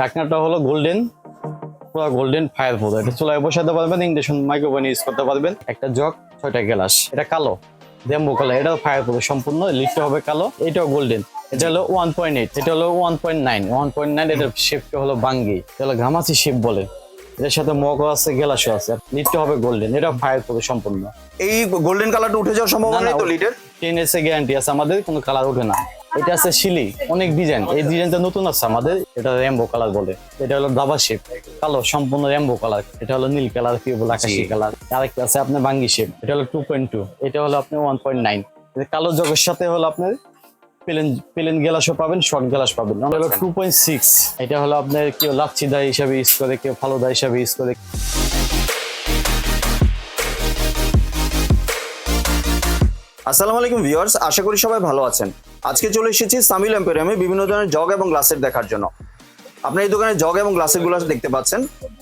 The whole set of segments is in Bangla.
ঢাকনাটা হলো গোল্ডেন, পুরো গোল্ডেন ফায়ার প্রুফ। এটা চুলায় বসাতে পারবেন, ইন্ডাকশন মাইক্রোওভেন ইউজ করতে পারবেন। একটা জগ, 6টা গ্লাস। এটা কালো রেমবো কালার, এটাও ফায়ার প্রুফ সম্পূর্ণ। লিডটা হবে কালো, এটাও গোল্ডেন। এটা হলো 1.8, এটা হলো 1.9। এটার শেপটা হলো বাঙ্গি, এটা হলো ঘামাচি শেপ বলে। এটার সাথে মগও আছে, গ্লাসও আছে। লিডটা হবে গোল্ডেন, এটা ফায়ার প্রুফ সম্পূর্ণ। এই গোল্ডেন কালারটা উঠে যাওয়ার সম্ভাবনা নেই তো লিডের? 10 years গ্যারান্টি আছে আমাদের, কোনো কালার ওঠে না। এটা আছে শিলি, অনেক ডিজাইন। এই ডিজাইনটা নতুন আছে আমাদের, এটা রেমবো কালার বলে। এটা হলো দাবা শেপ, কালো সম্পূর্ণ রেমবো কালার। এটা হলো নীল কালার, কি বলে আকাশি কালার। আরেকটা আছে আপনার বাঙ্গি শেপ, এটা হলো 2.2। এটা হলো আপনার 1.9। কালো জগের সাথে হলো আপনার প্লেন গ্লাসও পাবেন, শর্ট গ্লাস পাবেন। হলো 2.6। এটা হলো আপনার কেউ লাচ্ছি দা হিসাবে ইউজ করে, কেউ ফালুদা হিসাবে ইউজ করে। আসসালামু আলাইকুম ভিউয়ার্স, আশা করি সবাই ভালো আছেন। আজকে চলে এসেছি সামিল এম্পোরিয়ামে বিভিন্ন ধরনের জগ এবং গ্লাসের দেখার জন্য। আপনার এই দোকানে জগ এবং গ্লাসের গুলো দেখতে পাচ্ছেন।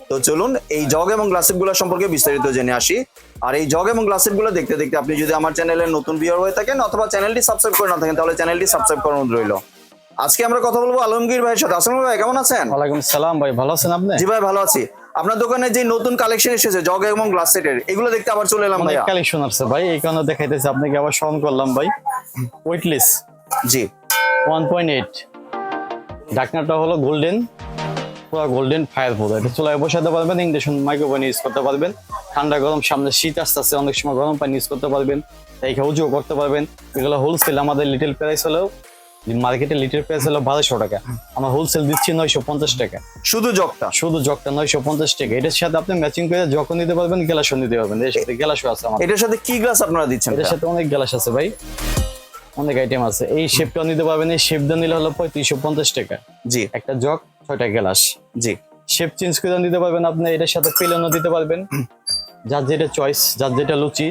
তো চলুন এই জগ এবং গ্লাসের গুলো সম্পর্কে বিস্তারিত জেনে আসি। আর এই জগ এবং গ্লাসের গুলো দেখতে দেখতে আপনি যদি আমার চ্যানেলের নতুন ভিউয়ার হয়ে থাকেন অথবা চ্যানেলটি সাবস্ক্রাইব করে না থাকেন, তাহলে চ্যানেলটি সাবস্ক্রাইব করানো রইল। আজকে আমরা কথা বলবো আলমগীর ভাইয়ের সাথে। আসসালামু ভাই, কেমন আছেন? ওয়ালাইকুম সালাম ভাই, ভালো আছেন আপনি? জি ভাই, ভালো আছি। আপনার দোকানে যে নতুন কালেকশন এসেছে জগ এবং গ্লাস সেটের, এগুলো দেখতে আবার চলে এলাম ভাইয়া। কালেকশন আছে ভাই, এই কারণে দেখাইতেছি আপনাকে, আবার স্মরণ করলাম ভাই। ওয়েটলেস জি 1.8। ঢাকনাটা হলো গোল্ডেন, পুরো গোল্ডেন ফায়ার প্রুফ। এটা চুলায় বসাতে পারবেন, ইন্ডাকশন মাইক্রোওভেন ইউজ করতে পারবেন। ঠান্ডা গরম, সামনে শীত আসতে অনেক সময় গরম পানি ইউজ করতে পারবেন, এইখানে উঁচুও করতে পারবেন। এগুলো হোলসেল, আমাদের লিটল প্রাইস হলেও মার্কেটে লিটার প্রাইস হলো 1200 টাকা, আমরা হোলসেল দিচ্ছি 950 টাকা। শুধু জগটা? শুধু জগটা 950 টাকা। এটার সাথে আপনি ম্যাচিং করে যখন নিতে পারবেন, গ্লাসও নিতে পারবেন। এর সাথে গ্লাসও আছে আমাদের। এটার সাথে কি গ্লাস আপনারা দিচ্ছেন? এটার সাথে অনেক গ্লাস আছে ভাই, অনেক আইটেম আছে। এই শেপটাও নিতে পারবেন, এই শেপটা নিলে হলো 3550 টাকা। জি। একটা জগ, 6টা গ্লাস। জি। শেপ চেঞ্জ করে নিতে পারবেন আপনি, এটার সাথে পেলেনও দিতে পারবেন, যার যেটা চয়েস, যার যেটা লুচি।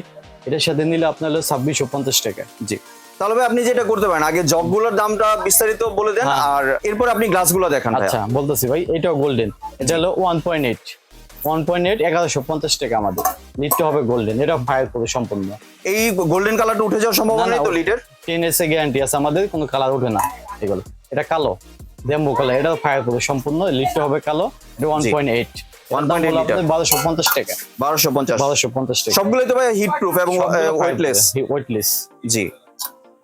এটার সাথে নিলে আপনার হলো 2650 টাকা। জি। তাহলে ভাই আপনি যেটা করতে পারেন, আগে জগগুলোর দামটা বিস্তারিত বলে দেন, আর এরপর আপনি গ্লাসগুলো দেখান। আচ্ছা বলতেছি ভাই, এটাও গোল্ডেন। এটা হলো 1.8, 1150 টাকা আমাদের। লিডটা হবে গোল্ডেন, এটা ফায়ার প্রুফ সম্পূর্ণ। এই গোল্ডেন কালারটা উঠে যাওয়ার সম্ভাবনা নেই তো লিডের? 10 years গ্যারান্টি আছে আমাদের, কোনো কালার ওঠে না এগুলো। এটা কালো রেমবো কালার, এটাও ফায়ার প্রুফ সম্পূর্ণ। লিডটা হবে কালো, এটা 1.8। 1.8 লিটার 1250 টাকা। 1250 টাকা। সবগুলোই তো ভাই হিট প্রুফ এবং ওয়েটলেস। ওয়েটলেস। জি।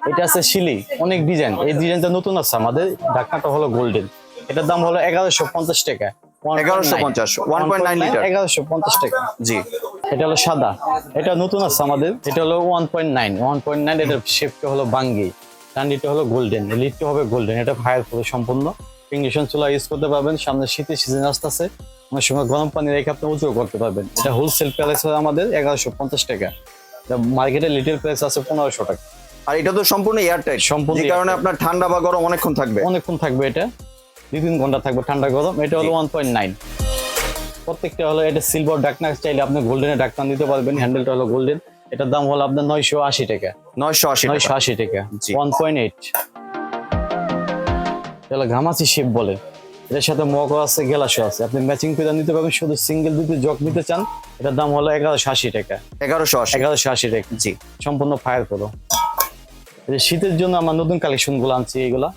এটা আছে শিলি, অনেক ডিজাইন। এই ডিজাইনটা নতুন আছে আমাদের। ঢাকনাটা হলো গোল্ডেন, এটার দাম হলো 1150 টাকা। 1150, 1.9 লিটার 1150 টাকা। জি। এটা হলো সাদা, এটা নতুন আছে আমাদের। এটা হলো 1.9। এটার শেপটা হলো বাঙ্গি, টান্ডিটা হলো গোল্ডেন, লিডটা হবে গোল্ডেন। এটা ফায়ার প্রুফ সম্পূর্ণ। ইন্ডাকশন চুলা ইউজ করতে পারবেন, সামনে শীতের সিজন আসতেছে, অনেক সময় গরম পানি রেখে আপনি উঁচু করতে পারবেন। এটা হোলসেল প্রাইস আমাদের 1150 টাকা। মার্কেটে লিটল প্রাইস আছে 1500 টাকা। আর এটা তো সম্পূর্ণ এয়ারটাইট, সম্পূর্ণ, যে কারণে আপনার ঠান্ডা বা গরম অনেকক্ষণ থাকবে। অনেকক্ষণ থাকবে, এটা 2-3 ঘন্টা থাকবে ঠান্ডা গরম। এটা হলো 1.9। প্রত্যেকটা হলো, এটা সিলভার ঢাকনা, চাইলে আপনি গোল্ডেনের ঢাকনা দিতে পারবেন। হ্যান্ডেলটা হলো গোল্ডেন, এটার দাম হলো আপনার 980 টাকা। 980 টাকা। 1.8। এটা ঘামাচি শেপ বলে। এটার সাথে মগও আছে, গ্লাসও আছে। আপনি ম্যাচিং করে নিতে পারবেন। শুধু সিঙ্গেল যদি জগ নিতে চান, এটার দাম হলো 1180 টাকা। 1180 টাকা। জি। সম্পূর্ণ ফায়ার করো। শীতের জন্য আমরা নতুন কালেকশন গুলো আনছি। এগুলা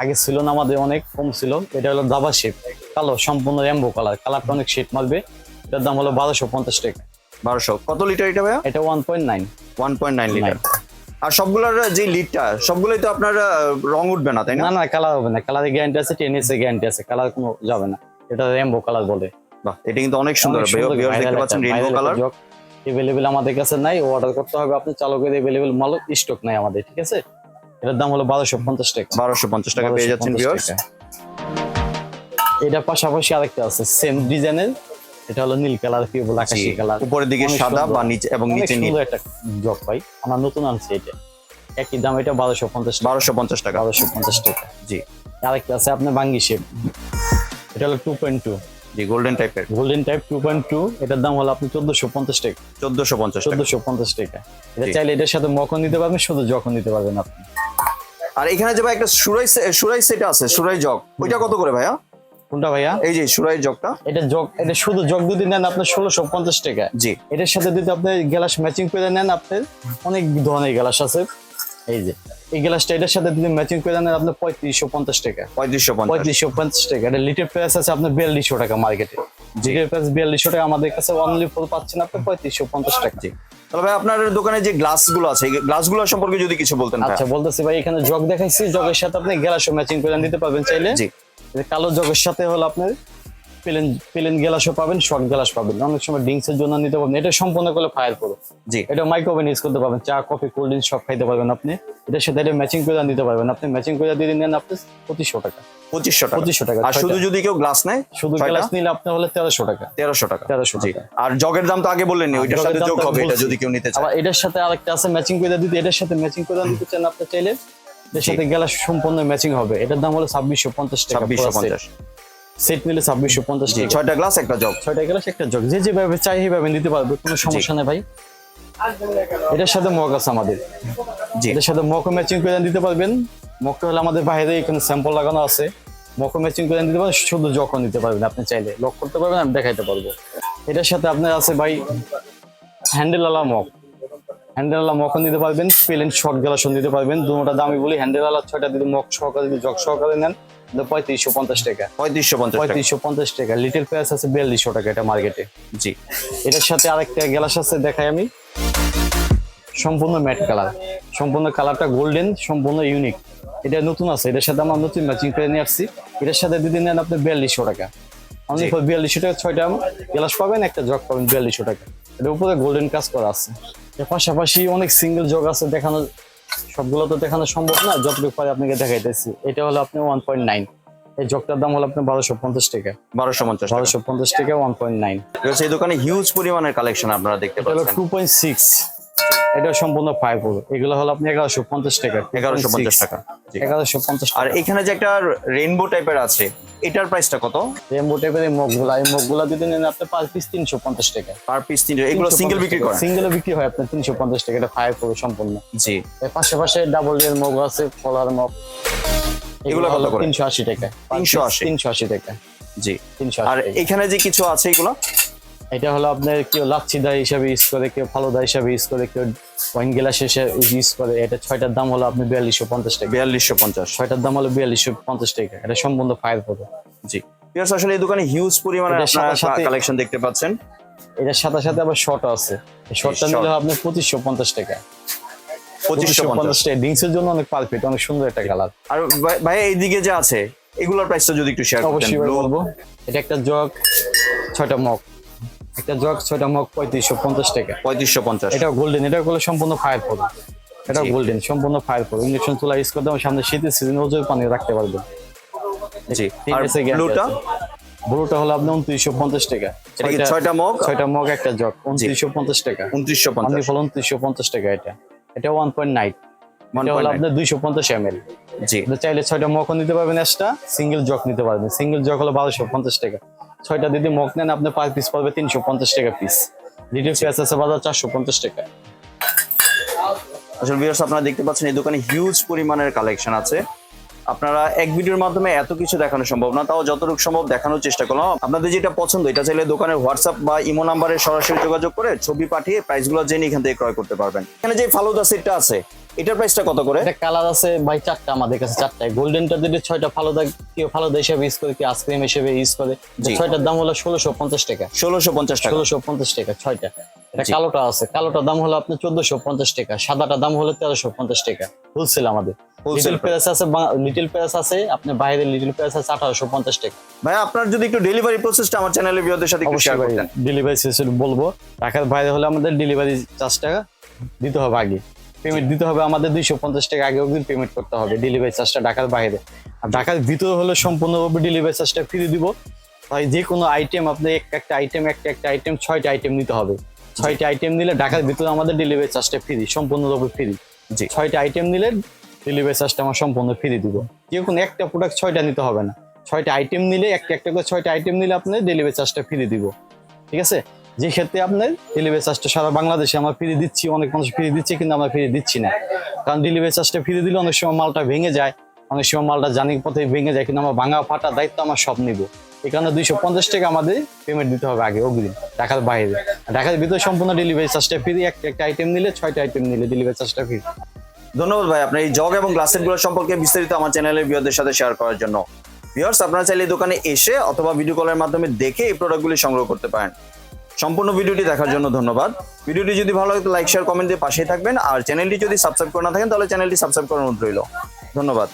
আগে ছিল না আমাদের, অনেক কম ছিল। এটা হলো দাবা শেপ, কালো সম্পূর্ণ রেমবো কালার। কালারটা অনেক শেড মারবে। এটার দাম হলো 1250 টাকা। 1200। কত লিটার এটা ভাইয়া? এটা 1.9। 1.9 লিটার। আর সবগুলোর যে লিডটা, সবগুলোই তো আপনার রং উঠবে না, তাই না? না, কালার হবে না। কালারের গ্যারান্টি আছে, 10 years গ্যারান্টি আছে। কালার কোনো যাবে না। এটা রেমবো কালার বলে। বাহ, এটা কিন্তু অনেক সুন্দর। ভিউয়ার্স দেখতে পাচ্ছেন রেইনবো কালার। अवेलेबल আমাদের কাছে নাই, অর্ডার করতে হবে। আপনি চালকের अवेलेबल মাল স্টক নাই আমাদের, ঠিক আছে? এটার দাম হলো 1250 টাকা। 1250 টাকা পেয়ে যাচ্ছেন ভিউয়ার্স। এটা পাশাপাশি আরেকটা আছে সেম ডিজাইনের। এটা হলো নীল কালার, কি বলে আকাশি কালার। উপরের দিকে সাদা বা নিচে এবং নিচে নীল। সুন্দর একটা জগ ভাই, আমরা নতুন আনছি। এটা একই দাম, এটা 1250 টাকা। 1250 টাকা। জি। আরেকটা আছে আপনার বাঙ্গি শেপ, এটা হলো 2.2। জি, গোল্ডেন টাইপের। Golden type 2.2। এটার দাম হলো আপনি 1450 টাকা। 1450 টাকা। এটা চাইলে এটার সাথে মকন দিতে পারবেন, শুধু যখন দিতে পারবেন আপনি। আর এখানে যে ভাই একটা সুরাই সেট আছে, সুরাই জগ, ওইটা কত করে ভাইয়া? কোনটা ভাইয়া? এই যে সুরাই জগটা। এটা জগ, এটা শুধু জগ যদি নেন আপনার 1650 টাকা। জি। এটার সাথে যদি আপনি গ্লাস ম্যাচিং করে নেন, আপনার অনেক ধরনের গ্লাস আছে। এই যে এই গ্লাসটা এটার সাথে যদি ম্যাচিং করে দেন আপনার 3550 টাকা। 3550। 3550 টাকা। এটা লিটার প্রাইস আছে আপনার 4200 টাকা মার্কেটে। লিটার প্রাইস 4200 টাকা, আমাদের কাছে অনলি ফর পাচ্ছেন আপনি 3550 টাকা। তাহলে ভাই আপনার দোকানে যে গ্লাসগুলো আছে এই গ্লাসগুলো সম্পর্কে যদি কিছু বলতেন ভাই। আচ্ছা বলতেছি ভাই, এখানে জগ দেখাইছি, জগের সাথে আপনি গ্লাসও ম্যাচিং করে নিতে পারবেন চাইলে। জি। এই কালো জগের সাথে হলো আপনার প্লেন গ্লাসও পাবেন, শর্ট গ্লাস পাবেন, অনেক সময় ড্রিঙ্কসের জন্য নিতে পারবেন। এটা সম্পূর্ণ করলে ফায়ার প্রুফ। জি। এটা মাইক্রোওভেন ইউজ করতে পারবেন, চা কফি কোল্ড ড্রিঙ্কস সব খাইতে পারবেন আপনি। এটার সাথে এটা ম্যাচিং করে নিতে পারবেন আপনি। ম্যাচিং করে দিয়ে নেন আপনি 2500 টাকা। 2500 টাকা। আর শুধু যদি কেউ গ্লাস নেয় শুধু গ্লাস নিলে আপনি হলে 1300 টাকা। 1300 টাকা। 1300 জি। টাকা। আর জগের দাম তো আগে বললেন ওইটার সাথে যোগ হবে, এটা যদি কেউ নিতে চায়। আবার এটার সাথে আরেকটা আছে ম্যাচিং করে দিতে, এটার সাথে ম্যাচিং করে দিতে চান আপনি চাইলে, এর সাথে গ্লাস সম্পূর্ণ ম্যাচিং হবে। এটার দাম হলো 2650 টাকা। 2650। সেট নিলে 2650 টাকা। 6টা গ্লাস একটা জগ। 6টা গ্লাস একটা জগ, যে যেভাবে চাই সেইভাবে নিতে পারবে, কোনো সমস্যা নেই ভাই। এটার সাথে মগ আছে আমাদের। জি। এটার সাথে মগও ম্যাচিং করে দিতে পারবেন। মগটা হলে আমাদের বাইরে এখানে স্যাম্পল লাগানো আছে, মগও ম্যাচিং করে দিতে পারবেন, শুধু জগও নিতে পারবেন আপনি চাইলে, লক করতে পারবেন, আমি দেখাইতে পারবো। এটার সাথে আপনার আছে ভাই হ্যান্ডেলওয়ালা মগ। হ্যান্ডেলওয়ালা মগও নিতে পারবেন, প্লেন শর্ট গ্লাসও নিতে পারবেন। দুটোটা দামি বলি, হ্যান্ডেলওয়ালা 6টা যদি মগ সহকারে যদি জগ সহকারে নেন 3550 টাকা। 3550 টাকা। লিটল প্রাইস আছে 4200 টাকা এটা মার্কেটে। জি। এটার সাথে আরেকটা গ্লাস আছে, দেখাই আমি। সম্পূর্ণ ম্যাট কালার, সম্পূর্ণ কালারটা গোল্ডেন, সম্পূর্ণ ইউনিক। এটা নতুন আছে, এটার সাথে আমরা নতুন ম্যাচিং করে নিয়ে আসছি। এটার সাথে যদি নেন আপনি 4200 টাকা। অনলি ফর 4200 টাকা 6টা গ্লাস পাবেন, একটা জগ পাবেন 4200 টাকা। এটার উপরে গোল্ডেন কাজ করা আছে। এর পাশাপাশি অনেক সিঙ্গেল জগ আছে, দেখানো সবগুলো তো দেখানো সম্ভব না, যতটুকু পারে আপনাকে দেখাইতেছি। এটা হলো আপনি 1.9। এই জগটার দাম হলো আপনার 1250 টাকা। 1250 টাকা 1.9। এই দোকানে হিউজ পরিমাণের কালেকশন আপনারা দেখতে এটা হলো পাচ্ছেন। 2.6। এটা সম্পূর্ণ ফাইবার। এগুলো হলো আপনি 1150 টাকা। 1150 টাকা। জি। 1150 আর টাকা। এখানে যে একটা রেইনবো টাইপের আছে, এটার প্রাইসটা কত? রেমবো টাইপের এই মগগুলা যদি নেন আপনি পার পিস 350 টাকা। পার পিস 3, এগুলো সিঙ্গেল বিক্রি করেন? সিঙ্গেল বিক্রি হয় আপনার 350 টাকা। এটা ফায়ার প্রুফ সম্পূর্ণ। জি। এর পাশাপাশি ডাবল এর মগ আছে, কলার মগ। এগুলো কত করে? 380 টাকা। 380 টাকা। জি। 380 আর টাকা। এখানে যে কিছু আছে এগুলো? এটা হলো আপনার কেউ লাচ্ছিদা হিসাবে ইউজ করে, কেউ ফালুদা হিসাবে ইউজ করে, কেউ ওয়াইন গ্লাস হিসেবে ইউজ করে। এটা 6টার দাম হলো আপনি 4250 টাকা। 4250। 6টার দাম হলো 4250 টাকা। এটা সম্পূর্ণ ফায়ার প্রুফ। জি। ভিউয়ার্স, আসলে এই দোকানে হিউজ পরিমাণে এটার আপনারা সাথে- কালেকশন দেখতে পাচ্ছেন। এটার সাথে সাথে আবার শর্ট আছে। এই শর্টটা short। নিলে আপনি 2550 টাকা। 2550 টাকা। ড্রিঙ্কসের জন্য অনেক পারফেক্ট, অনেক সুন্দর একটা কালার। আর ভাই এইদিকে যে আছে এগুলোর প্রাইসটা যদি একটু শেয়ার করতেন। অবশ্যই ভাই বলবো। এটা একটা জগ, 6টা মগ। একটা জগ 6টা মগ 3550 টাকা। 3550। এটা গোল্ডেন, এটা হলো সম্পূর্ণ ফায়ার প্রুফ। এটা জি। গোল্ডেন, সম্পূর্ণ ফায়ার প্রুফ। ইন্ডাকশন চুলা ইউজ করতে হবে, সামনে শীতের সিজনে ওজোর পানি রাখতে পারবেন। জি। ঠিক আর আছে, গ্যারান্টি ব্লুটা? আছে। ব্লুটা হলো আপনার 2950 টাকা। এটা কি 6টা মগ? 6টা মগ একটা জগ 2950 টাকা। 2950। আপনি ফলন 2950 টাকা। এটা 1.9। এটা হলো 1.9 আপনার 250 ml। জি। আপনি চাইলে 6টা মগ নিতে পারবেন, এক্সট্রা সিঙ্গেল জগ নিতে পারবেন। সিঙ্গেল জগ হলো 1250 টাকা। 6টা যদি মগ নেন আপনি পার পিস পড়বে 350 টাকা পিস। রিটেল প্রাইস আছে বাজার 450 টাকা। আসলে ভিউয়ার্স, আপনারা দেখতে পাচ্ছেন এই দোকানে হিউজ পরিমাণের কালেকশন আছে। আপনারা এক ভিডিওর মাধ্যমে এত কিছু দেখানো সম্ভব না, তাও যতটুকু সম্ভব দেখানোর চেষ্টা করলাম। আপনাদের যেটা পছন্দ এটা চাইলে দোকানের হোয়াটসঅ্যাপ বা ইমো নাম্বারে সরাসরি যোগাযোগ করে ছবি পাঠিয়ে প্রাইসগুলো জেনে এখান থেকে ক্রয় করতে পারবেন। এখানে যে ফালুদা সেটটা আছে এটার প্রাইসটা কত করে? এটা কালার আছে ভাই 4টা, আমাদের কাছে 4টায়। গোল্ডেনটা যদি 6টা ফালুদা, কেউ ফালুদা হিসেবে ইউজ করে, কেউ আইসক্রিম হিসেবে ইউজ করে। জি। 6টার দাম হলো 1650 টাকা। 1650 টাকা। 1650 টাকা 6টা। এটা জি। কালোটা আছে, কালোটার দাম হলো আপনার 1450 টাকা। সাদাটার দাম হলো 1350 টাকা। হোলসেল আমাদের। লিটল প্রাইস আছে, লিটল প্রাইস আছে আপনার বাইরে, লিটল প্রাইস আছে 1850 টাকা। ভাই আপনার যদি একটু ডেলিভারি প্রসেসটা আমার চ্যানেলের ভিউয়ারদের সাথে একটু শেয়ার করতেন। ডেলিভারি সিস্টেম বলবো। ঢাকার বাইরে হলে আমাদের ডেলিভারি চার্জটা দিতে হবে আগে, পেমেন্ট দিতে হবে আমাদের 250 টাকা আগে অগ্রিম পেমেন্ট করতে হবে ডেলিভারি চার্জটা ঢাকার বাইরে। আর ঢাকার ভিতরে হলে সম্পূর্ণভাবে ডেলিভারি চার্জটা ফ্রি দিব। তাই যে কোনো আইটেম আপনি একটা আইটেম 6টা আইটেম নিতে হবে। 6টা আইটেম নিলে ঢাকার ভিতরে আমাদের ডেলিভারি চার্জটা ফ্রি, সম্পূর্ণভাবে ফ্রি। জি। 6টা আইটেম নিলে ডেলিভারি চার্জটা আমার সম্পূর্ণ ফ্রি দিব। যে কোনো একটা প্রোডাক্ট 6টা নিতে হবে না, 6টা আইটেম নিলে একটা করে 6টা আইটেম নিলে আপনার ডেলিভারি চার্জটা ফ্রি দিব। ঠিক আছে, যে ক্ষেত্রে আপনার ডেলিভারি চার্জটা সারা বাংলাদেশে আমরা ফ্রি দিচ্ছি, অনেক মানুষ ফ্রি দিচ্ছে কিন্তু আমরা ফ্রি দিচ্ছি না। কারণ ডেলিভারি চার্জটা ফ্রি দিলে অনেক সময় মালটা ভেঙে যায়, অনেক সময় মালটা জানি পথে ভেঙে যায়, কিন্তু আমরা ভাঙা ফাটা দায়িত্ব আমার সব নিব। এই কারণে 250 টাকা আমাদের পেমেন্ট দিতে হবে আগে অগ্রিম ঢাকার বাইরে। ঢাকার ভিতরে সম্পূর্ণ ডেলিভারি চার্জটা ফ্রি। একটা আইটেম নিলে 6টা আইটেম নিলে ডেলিভারি চার্জটা ফ্রি। ধন্যবাদ ভাই আপনার এই জগ এবং গ্লাসের গুলো সম্পর্কে বিস্তারিত আমার চ্যানেলের ভিউয়ারদের সাথে শেয়ার করার জন্য। ভিউয়ার্স, আপনারা চাইলে এই দোকানে এসে অথবা ভিডিও কলের মাধ্যমে দেখে এই প্রোডাক্টগুলি সংগ্রহ করতে পারেন। সম্পূর্ণ ভিডিওটি দেখার জন্য ধন্যবাদ। ভিডিওটি যদি ভালো লাগে লাইক শেয়ার কমেন্ট দিয়ে পাশেই থাকবেন, আর চ্যানেলটি যদি সাবস্ক্রাইব করে না থাকেন তাহলে চ্যানেলটি সাবস্ক্রাইব করার অনুরোধ রইল। ধন্যবাদ।